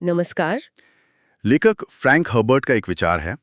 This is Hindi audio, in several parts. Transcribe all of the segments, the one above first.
नमस्कार। लेखक फ्रैंक हर्बर्ट का एक विचार है,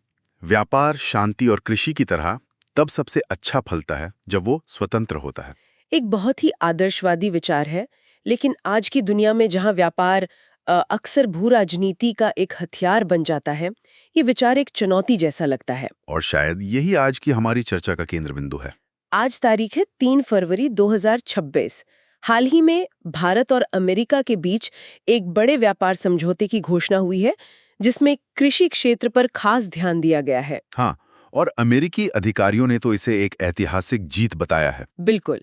व्यापार शांति और कृषि की तरह तब सबसे अच्छा फलता है जब वो स्वतंत्र होता है। एक बहुत ही आदर्शवादी विचार है, लेकिन आज की दुनिया में जहां व्यापार अक्सर भू राजनीति का एक हथियार बन जाता है, ये विचार एक चुनौती जैसा लगता है। और शायद यही आज की हमारी चर्चा का केंद्र बिंदु है। आज तारीख है 3 फरवरी 2026। हाल ही में भारत और अमेरिका के बीच एक बड़े व्यापार समझौते की घोषणा हुई है, जिसमें कृषि क्षेत्र पर खास ध्यान दिया गया है। हाँ, और अमेरिकी अधिकारियों ने तो इसे एक ऐतिहासिक जीत बताया है। बिल्कुल।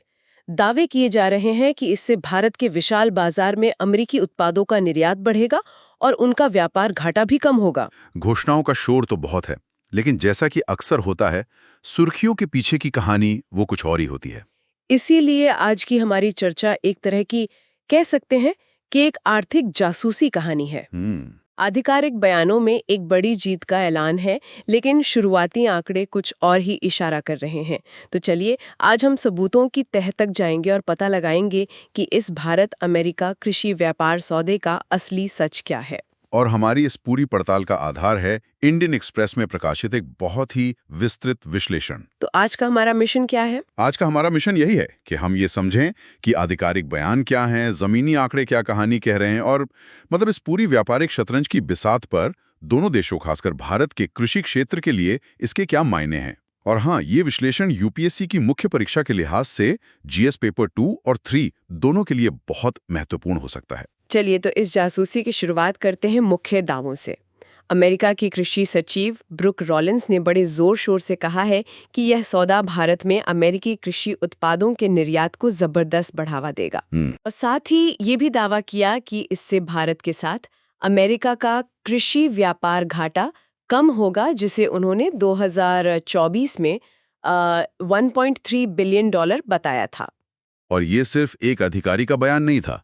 दावे किए जा रहे हैं कि इससे भारत के विशाल बाजार में अमेरिकी उत्पादों का निर्यात बढ़ेगा और उनका व्यापार घाटा भी कम होगा। घोषणाओं का शोर तो बहुत है, लेकिन जैसा कि अक्सर होता है, सुर्खियों के पीछे की कहानी वो कुछ और ही होती है। इसीलिए आज की हमारी चर्चा एक तरह की कह सकते हैं कि एक आर्थिक जासूसी कहानी है। हम्म। आधिकारिक बयानों में एक बड़ी जीत का ऐलान है, लेकिन शुरुआती आंकड़े कुछ और ही इशारा कर रहे हैं। तो चलिए आज हम सबूतों की तह तक जाएंगे और पता लगाएंगे कि इस भारत अमेरिका कृषि व्यापार सौदे का असली सच क्या है। और हमारी इस पूरी पड़ताल का आधार है इंडियन एक्सप्रेस में प्रकाशित एक बहुत ही विस्तृत विश्लेषण। तो आज का हमारा मिशन क्या है? आज का हमारा मिशन यही है कि हम ये समझें कि आधिकारिक बयान क्या हैं, जमीनी आंकड़े क्या कहानी कह रहे हैं, और मतलब इस पूरी व्यापारिक शतरंज की बिसात पर दोनों देशों खासकर भारत के कृषि क्षेत्र के लिए इसके क्या मायने हैं। और हाँ, ये विश्लेषण यूपीएससी की मुख्य परीक्षा के लिहाज से जीएस पेपर 2 और 3 दोनों के लिए बहुत महत्वपूर्ण हो सकता है। चलिए तो इस जासूसी की शुरुआत करते हैं मुख्य दावों से। अमेरिका की कृषि सचिव ब्रुक रॉलिंस ने बड़े जोर शोर से कहा है कि यह सौदा भारत में अमेरिकी कृषि उत्पादों के निर्यात को जबरदस्त बढ़ावा देगा। और साथ ही ये भी दावा किया कि इससे भारत के साथ अमेरिका का कृषि व्यापार घाटा कम होगा, जिसे उन्होंने 2024 में 1.3 बिलियन डॉलर बताया था। और ये सिर्फ एक अधिकारी का बयान नहीं था,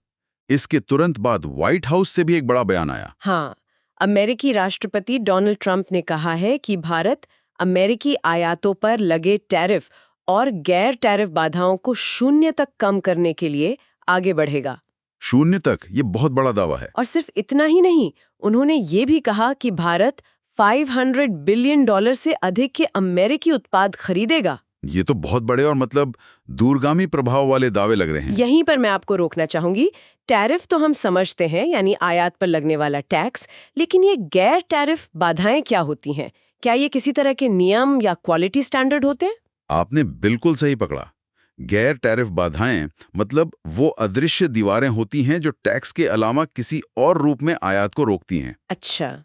इसके तुरंत बाद व्हाइट हाउस से भी एक बड़ा बयान आया। हाँ, अमेरिकी राष्ट्रपति डोनाल्ड ट्रंप ने कहा है कि भारत अमेरिकी आयातों पर लगे टैरिफ और गैर टैरिफ बाधाओं को शून्य तक कम करने के लिए आगे बढ़ेगा। शून्य तक, ये बहुत बड़ा दावा है। और सिर्फ इतना ही नहीं, उन्होंने ये भी कहा कि भारत 500 बिलियन डॉलर से अधिक के अमेरिकी उत्पाद खरीदेगा। ये तो बहुत बड़े और मतलब दूरगामी प्रभाव वाले दावे लग रहे हैं। यहीं पर मैं आपको रोकना चाहूंगी। टैरिफ तो हम समझते हैं, यानी आयात पर लगने वाला टैक्स, लेकिन ये गैर टैरिफ बाधाएं क्या होती हैं? क्या ये किसी तरह के नियम या क्वालिटी स्टैंडर्ड होते हैं? आपने बिल्कुल सही पकड़ा। गैर टैरिफ बाधाएं मतलब वो अदृश्य दीवारें होती हैं जो टैक्स के अलावा किसी और रूप में आयात को रोकती हैं। अच्छा।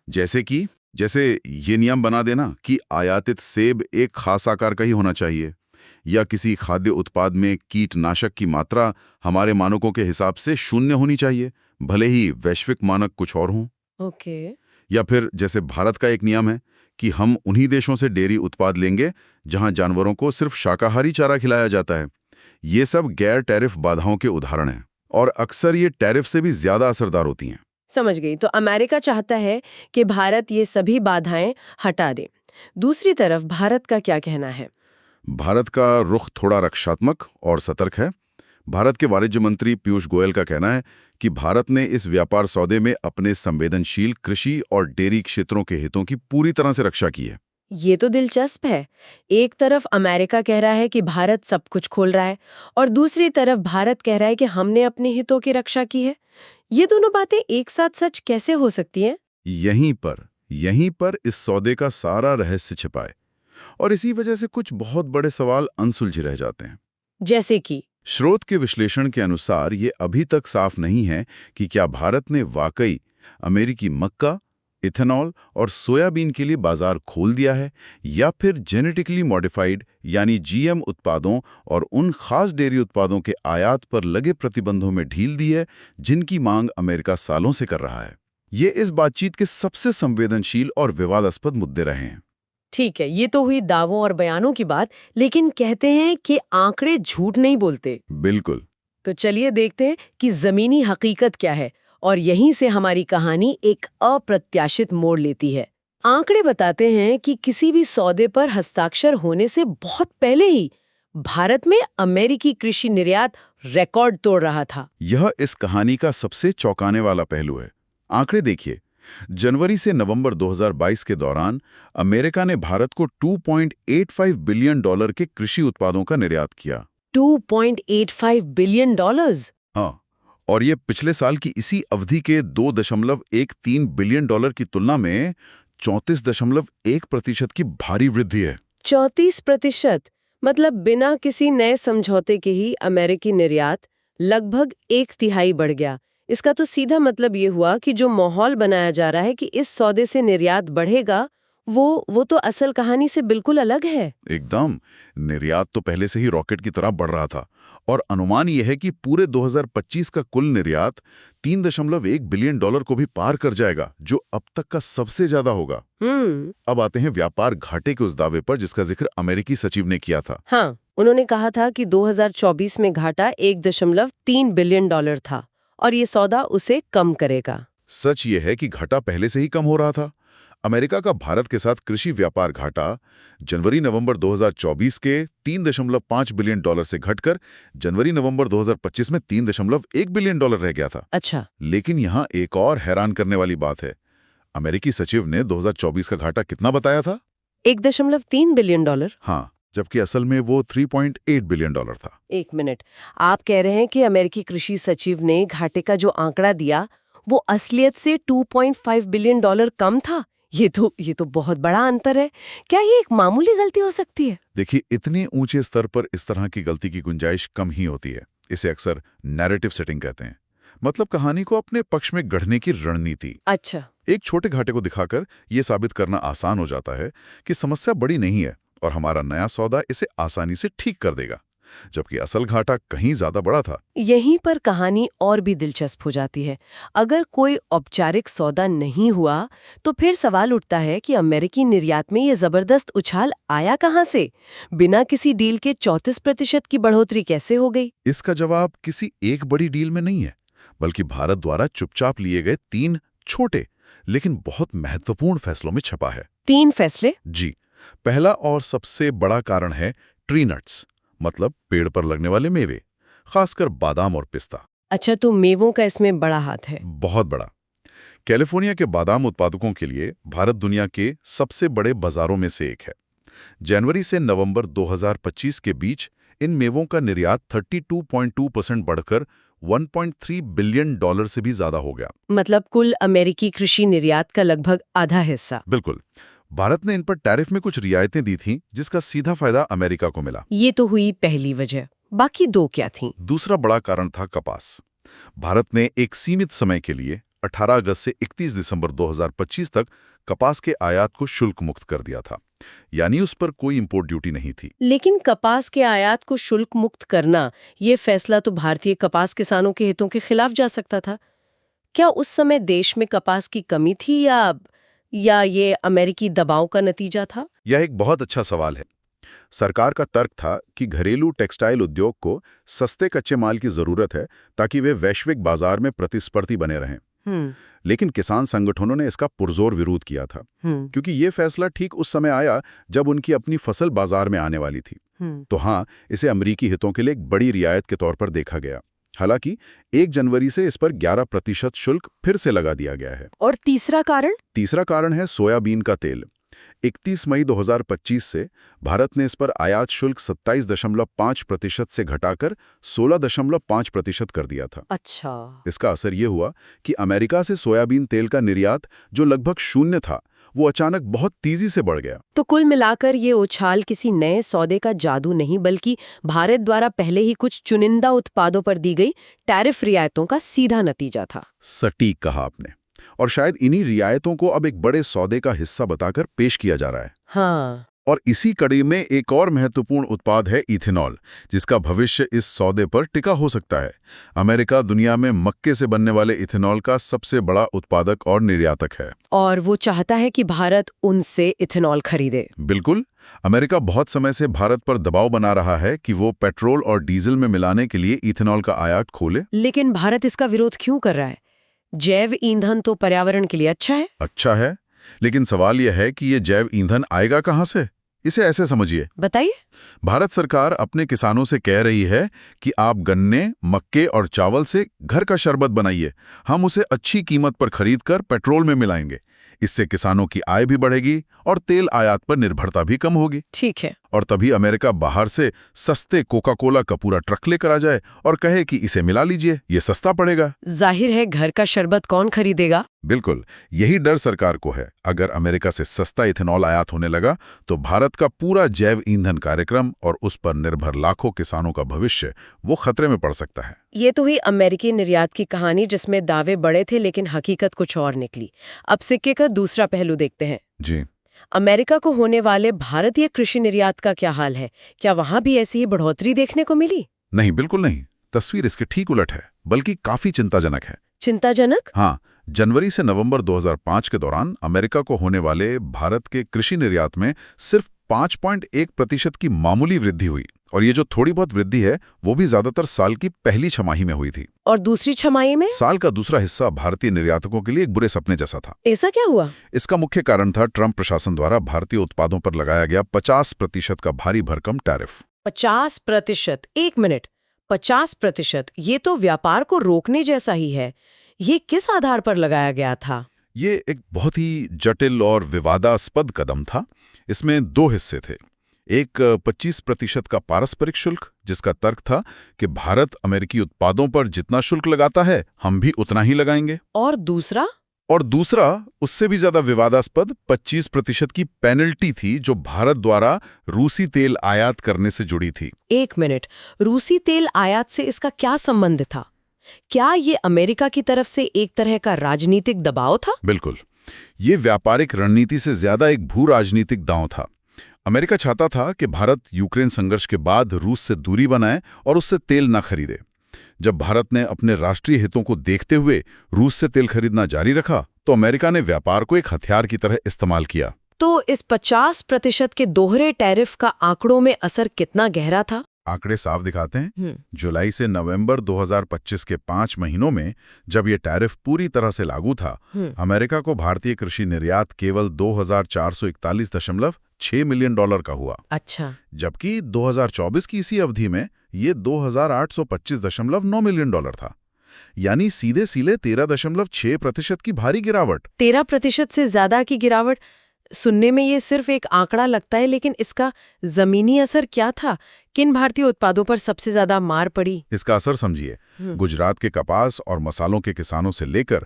जैसे ये नियम बना देना कि आयातित सेब एक खास आकार का ही होना चाहिए, या किसी खाद्य उत्पाद में कीटनाशक की मात्रा हमारे मानकों के हिसाब से शून्य होनी चाहिए, भले ही वैश्विक मानक कुछ और हों। ओके। या फिर जैसे भारत का एक नियम है कि हम उन्हीं देशों से डेयरी उत्पाद लेंगे जहां जानवरों को सिर्फ शाकाहारी चारा खिलाया जाता है। ये सब गैर टैरिफ बाधाओं के उदाहरण हैं, और अक्सर ये टैरिफ से भी ज्यादा असरदार होती हैं। समझ गई। तो अमेरिका चाहता है कि भारत ये सभी बाधाएं हटा दे। दूसरी तरफ भारत का क्या कहना है? भारत का रुख थोड़ा रक्षात्मक और सतर्क है। भारत के वाणिज्य मंत्री पीयूष गोयल का कहना है कि भारत ने इस व्यापार सौदे में अपने संवेदनशील कृषि और डेयरी क्षेत्रों के हितों की पूरी तरह से रक्षा की है। ये तो दिलचस्प है। एक तरफ अमेरिका कह रहा है कि भारत सब कुछ खोल रहा है, और दूसरी तरफ भारत कह रहा है कि हमने अपने हितों की रक्षा की है। ये दोनों बातें एक साथ सच कैसे हो सकती हैं? यहीं पर इस सौदे का सारा रहस्य छिपा है, और इसी वजह से कुछ बहुत बड़े सवाल अनसुलझे रह जाते हैं। जैसे कि स्रोत के विश्लेषण के अनुसार ये अभी तक साफ नहीं है कि क्या भारत ने वाकई अमेरिकी मक्का, इथेनॉल और सोयाबीन के लिए बाजार खोल दिया है, या फिर जेनेटिकली मॉडिफाइड यानी जीएम उत्पादों और उन खास डेयरी उत्पादों के आयात पर लगे प्रतिबंधों में ढील दी है जिनकी मांग अमेरिका सालों से कर रहा है। ये इस बातचीत के सबसे संवेदनशील और विवादास्पद मुद्दे रहे हैं। ठीक है, ये तो हुई दावों और बयानों की बात, लेकिन कहते हैं कि आंकड़े झूठ नहीं बोलते। बिल्कुल। तो चलिए देखते हैं कि जमीनी हकीकत क्या है, और यहीं से हमारी कहानी एक अप्रत्याशित मोड़ लेती है। आंकड़े बताते हैं कि किसी भी सौदे पर हस्ताक्षर होने से बहुत पहले ही भारत में अमेरिकी कृषि निर्यात रिकॉर्ड तोड़ रहा था। यह इस कहानी का सबसे चौंकाने वाला पहलू है। आंकड़े देखिए, जनवरी से नवंबर 2022 के दौरान अमेरिका ने भारत को $2.85 बिलियन के कृषि उत्पादों का निर्यात किया। $2.85 बिलियन? हाँ, और ये पिछले साल की इसी अवधि के $2.13 बिलियन की तुलना में 34.1% की भारी वृद्धि है। 34%? मतलब बिना किसी नए समझौते के ही अमेरिकी निर्यात लगभग 1/3 बढ़ गया। इसका तो सीधा मतलब ये हुआ कि जो माहौल बनाया जा रहा है कि इस सौदे से निर्यात बढ़ेगा, वो तो असल कहानी से बिल्कुल अलग है। एकदम। निर्यात तो पहले से ही रॉकेट की तरह बढ़ रहा था और अनुमान यह है कि पूरे 2025 का कुल निर्यात $3.1 बिलियन को भी पार कर जाएगा, जो अब तक का सबसे ज्यादा होगा। अब आते हैं व्यापार घाटे के उस दावे पर जिसका जिक्र अमेरिकी सचिव ने किया था। हाँ, उन्होंने कहा था कि 2024 में घाटा $1.3 बिलियन था और ये सौदा उसे कम करेगा। सच ये है कि घाटा पहले से ही कम हो रहा था। अमेरिका का भारत के साथ कृषि व्यापार घाटा जनवरी-नवंबर 2024 के $3.5 बिलियन से घटकर जनवरी-नवंबर 2025 में $3.1 बिलियन रह गया था। अच्छा। लेकिन यहाँ एक और हैरान करने वाली बात है। अमेरिकी सचिव ने 2024 का घाटा कितना बताया था? $1.3 बिलियन? हाँ, जबकि असल में वो $3.8 बिलियन था। एक मिनट, आप कह रहे हैं कि अमेरिकी कृषि सचिव ने घाटे का जो आंकड़ा दिया वो असलियत से $2.5 बिलियन कम था? ये तो बहुत बड़ा अंतर है। क्या ये एक मामूली गलती हो सकती है? देखिए, इतने ऊंचे स्तर पर इस तरह की गलती की गुंजाइश कम ही होती है। इसे अक्सर नैरेटिव सेटिंग कहते हैं, मतलब कहानी को अपने पक्ष में गढ़ने की रणनीति। अच्छा। एक छोटे घाटे को दिखाकर यह साबित करना आसान हो जाता है कि समस्या बड़ी नहीं है और हमारा नया सौदा इसे आसानी से ठीक कर देगा, जबकि असल घाटा कहीं ज्यादा बड़ा था। यहीं पर कहानी और भी दिलचस्प हो जाती है। अगर कोई औपचारिक सौदा नहीं हुआ तो फिर सवाल उठता है कि अमेरिकी निर्यात में ये जबरदस्त उछाल आया कहां से? बिना किसी डील के 34% की बढ़ोतरी कैसे हो गई? इसका जवाब किसी एक बड़ी डील में नहीं है, बल्कि भारत द्वारा चुपचाप लिए गए 3 छोटे लेकिन बहुत महत्वपूर्ण फैसलों में छपा है। 3 फैसले? जी। पहला और सबसे बड़ा कारण है ट्री नट्स, मतलब पेड़ पर लगने वाले मेवे, खासकर बादाम और पिस्ता। अच्छा, तो मेवों का इसमें बड़ा हाथ है। बहुत बड़ा। कैलिफोर्निया के बादाम उत्पादकों के लिए भारत दुनिया के सबसे बड़े बाजारों में से एक है। जनवरी से नवंबर 2025 के बीच इन मेवों का निर्यात 32.2% बढ़कर $1.3 बिलियन से भी ज्यादा हो गया। मतलब कुल अमेरिकी कृषि निर्यात का लगभग आधा हिस्सा। बिल्कुल। भारत ने इन पर टैरिफ में कुछ रियायतें दी थीं, जिसका सीधा फायदा अमेरिका को मिला। ये तो हुई पहली वजह। बाकी 2 क्या थीं? दूसरा बड़ा कारण था कपास। भारत ने एक सीमित समय के लिए 18 अगस्त से 31 दिसंबर 2025 तक कपास के आयात को शुल्क मुक्त कर दिया था, यानी उस पर कोई इंपोर्ट ड्यूटी नहीं थी। लेकिन कपास के आयात को शुल्क मुक्त करना, ये फैसला तो भारतीय कपास किसानों के हितों के खिलाफ जा सकता था। क्या उस समय देश में कपास की कमी थी या ये अमेरिकी दबाव का नतीजा था? यह एक बहुत अच्छा सवाल है। सरकार का तर्क था कि घरेलू टेक्सटाइल उद्योग को सस्ते कच्चे माल की जरूरत है ताकि वे वैश्विक बाजार में प्रतिस्पर्धी बने रहें। लेकिन किसान संगठनों ने इसका पुरजोर विरोध किया था, क्योंकि ये फैसला ठीक उस समय आया जब उनकी अपनी फसल बाजार में आने वाली थी। तो हाँ, इसे अमेरिकी हितों के लिए एक बड़ी रियायत के तौर पर देखा गया। हालांकि 1 जनवरी से इस पर 11% शुल्क फिर से लगा दिया गया है। और तीसरा कारण? तीसरा कारण है सोयाबीन का तेल। 31 मई 2025 से भारत ने इस पर आयात शुल्क 27.5% से घटाकर 16.5% कर दिया था। अच्छा। इसका असर ये हुआ कि अमेरिका से सोयाबीन तेल का निर्यात, जो लगभग शून्य था, वो अचानक बहुत तेजी से बढ़ गया। तो कुल मिलाकर ये उछाल किसी नए सौदे का जादू नहीं, बल्कि भारत द्वारा पहले ही कुछ चुनिंदा उत्पादों पर दी गई टैरिफ रियायतों का सीधा नतीजा था। सटीक कहा आपने। और शायद इन्हीं रियायतों को अब एक बड़े सौदे का हिस्सा बताकर पेश किया जा रहा है। हाँ। और इसी कड़ी में एक और महत्वपूर्ण उत्पाद है इथेनॉल, जिसका भविष्य इस सौदे पर टिका हो सकता है। अमेरिका दुनिया में मक्के से बनने वाले इथेनॉल का सबसे बड़ा उत्पादक और निर्यातक है। और वो चाहता है कि भारत उनसे इथेनॉल खरीदे। बिल्कुल। अमेरिका बहुत समय से भारत पर दबाव बना रहा है कि वो पेट्रोल और डीजल में मिलाने के लिए इथेनॉल का आयात खोले। लेकिन भारत इसका विरोध क्यों कर रहा है? जैव ईंधन तो पर्यावरण के लिए अच्छा है। अच्छा है, लेकिन सवाल यह है कि ये जैव ईंधन आएगा कहां से? इसे ऐसे समझिए, बताइए। भारत सरकार अपने किसानों से कह रही है कि आप गन्ने, मक्के और चावल से घर का शरबत बनाइए, हम उसे अच्छी कीमत पर खरीदकर पेट्रोल में मिलाएंगे। इससे किसानों की आय भी बढ़ेगी और तेल आयात पर निर्भरता भी कम होगी। ठीक है। और तभी अमेरिका बाहर से सस्ते कोका कोला का पूरा ट्रक लेकर आ जाए और कहे कि इसे मिला लीजिए, ये सस्ता पड़ेगा। जाहिर है घर का शरबत कौन खरीदेगा? बिल्कुल, यही डर सरकार को है। अगर अमेरिका से सस्ता इथेनॉल आयात होने लगा तो भारत का पूरा जैव ईंधन कार्यक्रम और उस पर निर्भर लाखों किसानों का भविष्य वो खतरे में पड़ सकता है। ये तो हुई अमेरिकी निर्यात की कहानी, जिसमें दावे बड़े थे लेकिन हकीकत कुछ और निकली। अब सिक्के का दूसरा पहलू देखते हैं। जी, अमेरिका को होने वाले भारतीय कृषि निर्यात का क्या हाल है? क्या वहां भी ऐसी ही बढ़ोतरी देखने को मिली? नहीं, बिल्कुल नहीं। तस्वीर इसके ठीक उलट है, बल्कि काफी चिंताजनक है। चिंताजनक? हाँ, जनवरी से नवंबर 2005 के दौरान अमेरिका को होने वाले भारत के कृषि निर्यात में सिर्फ 5.1% की मामूली वृद्धि हुई। और ये जो थोड़ी बहुत वृद्धि है वो भी ज्यादातर साल की पहली छमाही में हुई थी। और दूसरी छमाही में? साल का दूसरा हिस्सा भारतीय निर्यातकों के लिए एक बुरे सपने जैसा था। ऐसा क्या हुआ? इसका मुख्य कारण था ट्रंप प्रशासन द्वारा भारतीय उत्पादों पर लगाया गया 50% का भारी भरकम टैरिफ। 50%? एक मिनट, 50%? ये तो व्यापार को रोकने जैसा ही है। ये किस आधार पर लगाया गया था? ये एक बहुत ही जटिल और विवादास्पद कदम था। इसमें दो हिस्से थे। एक 25% का पारस्परिक शुल्क, जिसका तर्क था कि भारत अमेरिकी उत्पादों पर जितना शुल्क लगाता है हम भी उतना ही लगाएंगे। और दूसरा? और दूसरा, उससे भी ज्यादा विवादास्पद 25% की पेनल्टी थी जो भारत द्वारा रूसी तेल आयात करने से जुड़ी थी। एक मिनट, रूसी तेल आयात से इसका क्या संबंध था? क्या ये अमेरिका की तरफ से एक तरह का राजनीतिक दबाव था? बिल्कुल, ये व्यापारिक रणनीति से ज्यादा एक भू राजनीतिक दांव था। अमेरिका चाहता था कि भारत यूक्रेन संघर्ष के बाद रूस से दूरी बनाए और उससे तेल न खरीदे। जब भारत ने अपने राष्ट्रीय हितों को देखते हुए रूस से तेल खरीदना जारी रखा तो अमेरिका ने व्यापार को एक हथियार की तरह इस्तेमाल किया। तो इस 50% के दोहरे टैरिफ का आंकड़ों में असर कितना गहरा था? आंकड़े साफ दिखाते हैं। जुलाई से नवंबर 2025 के 5 महीनों में जब ये टैरिफ पूरी तरह से लागू था, अमेरिका को भारतीय कृषि निर्यात केवल $2,441.6 मिलियन का हुआ। अच्छा। जबकि 2024 की इसी अवधि में ये $2,825.9 मिलियन था। यानी सीधे 13.6% की भारी गिरावट। 13% से ज्यादा की गिरावट। सुनने में ये सिर्फ एक आंकड़ा लगता है, लेकिन इसका जमीनी असर क्या था? किन भारतीय उत्पादों पर सबसे ज्यादा मार पड़ी? इसका असर समझिए। गुजरात के कपास और मसालों के किसानों से लेकर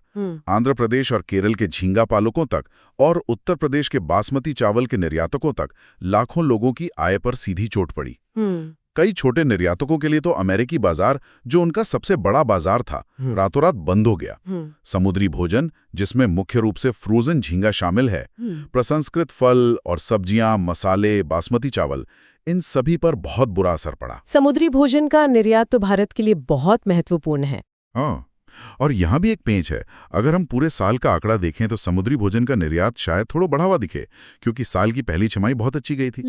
आंध्र प्रदेश और केरल के झींगा पालकों तक और उत्तर प्रदेश के बासमती चावल के निर्यातकों तक लाखों लोगों की आय पर सीधी चोट पड़ी। कई छोटे निर्यातकों के लिए तो अमेरिकी बाजार, जो उनका सबसे बड़ा बाजार था, रातों रात बंद हो गया। समुद्री भोजन, जिसमें मुख्य रूप से फ्रोजन झींगा शामिल है, प्रसंस्कृत फल और सब्जियां, मसाले, बासमती चावल, इन सभी पर बहुत बुरा असर पड़ा। समुद्री भोजन का निर्यात तो भारत के लिए बहुत महत्वपूर्ण है। हाँ, और यहाँ भी एक पेंच है। अगर हम पूरे साल का आंकड़ा देखें तो समुद्री भोजन का निर्यात शायद थोड़ा बढ़ावा दिखे, क्योंकि साल की पहली छमाही बहुत अच्छी गई थी।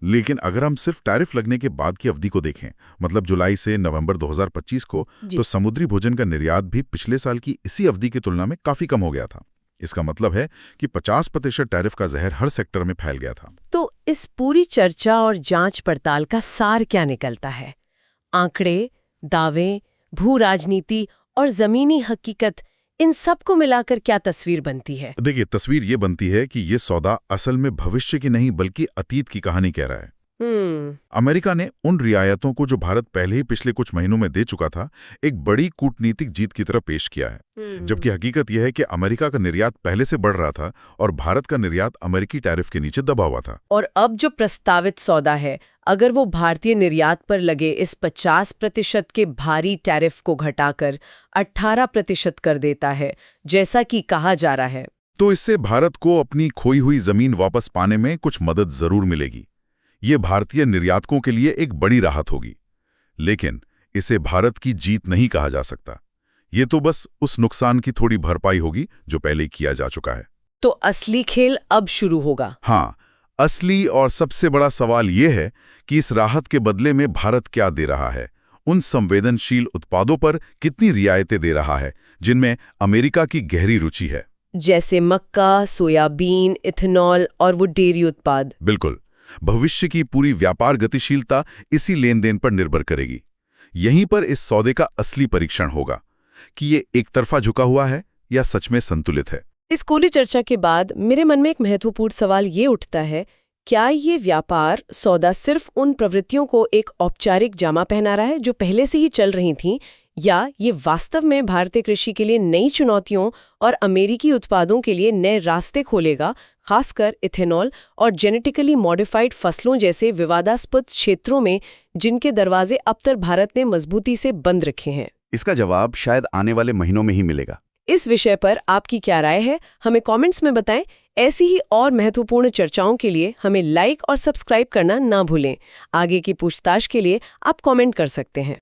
लेकिन अगर हम सिर्फ टैरिफ लगने के बाद की अवधि को देखें, मतलब जुलाई से नवंबर 2025 को, तो समुद्री भोजन का निर्यात भी पिछले साल की इसी अवधि की तुलना में काफी कम हो गया था। इसका मतलब है कि 50% टैरिफ का जहर हर सेक्टर में फैल गया था। तो इस पूरी चर्चा और जांच पड़ताल का सार क्या निकलता है? आंकड़े, दावे, भू राजनीति और जमीनी हकीकत, इन सब को मिलाकर क्या तस्वीर बनती है? देखिए, तस्वीर ये बनती है कि ये सौदा असल में भविष्य की नहीं बल्कि अतीत की कहानी कह रहा है। अमेरिका ने उन रियायतों को जो भारत पहले ही पिछले कुछ महीनों में दे चुका था, एक बड़ी कूटनीतिक जीत की तरह पेश किया है। जबकि हकीकत यह है कि अमेरिका का निर्यात पहले से बढ़ रहा था और भारत का निर्यात अमेरिकी टैरिफ के नीचे दबा हुआ था। और अब जो प्रस्तावित सौदा है, अगर वो भारतीय निर्यात पर लगे इस 50% के भारी टैरिफ को घटाकर 18% कर देता है, जैसा कि कहा जा रहा है, तो इससे भारत को अपनी खोई हुई जमीन वापस पाने में कुछ मदद जरूर मिलेगी। ये भारतीय निर्यातकों के लिए एक बड़ी राहत होगी, लेकिन इसे भारत की जीत नहीं कहा जा सकता। ये तो बस उस नुकसान की थोड़ी भरपाई होगी जो पहले किया जा चुका है। तो असली खेल अब शुरू होगा। हाँ, असली और सबसे बड़ा सवाल यह है कि इस राहत के बदले में भारत क्या दे रहा है। उन संवेदनशील उत्पादों पर कितनी रियायतें दे रहा है जिनमें अमेरिका की गहरी रुचि है, जैसे मक्का, सोयाबीन, इथेनॉल और वो डेयरी उत्पाद। बिल्कुल। भविष्य की पूरी व्यापार गतिशीलता इसी लेन देन पर निर्भर करेगी। यहीं पर इस सौदे का असली परीक्षण होगा कि ये एक तरफा झुका हुआ है या सच में संतुलित है। इस खुली चर्चा के बाद मेरे मन में एक महत्वपूर्ण सवाल ये उठता है, क्या ये व्यापार सौदा सिर्फ उन प्रवृत्तियों को एक औपचारिक जामा पहना रहा है जो पहले से ही चल रही थीं, या ये वास्तव में भारतीय कृषि के लिए नई चुनौतियों और अमेरिकी उत्पादों के लिए नए रास्ते खोलेगा, खासकर इथेनॉल और जेनेटिकली मॉडिफाइड फसलों जैसे विवादास्पद क्षेत्रों में जिनके दरवाजे अब तक भारत ने मजबूती से बंद रखे हैं? इसका जवाब शायद आने वाले महीनों में ही मिलेगा। इस विषय पर आपकी क्या राय है, हमें कमेंट्स में बताएं। ऐसी ही और महत्वपूर्ण चर्चाओं के लिए हमें लाइक और सब्सक्राइब करना ना भूलें। आगे की पूछताछ के लिए आप कमेंट कर सकते हैं।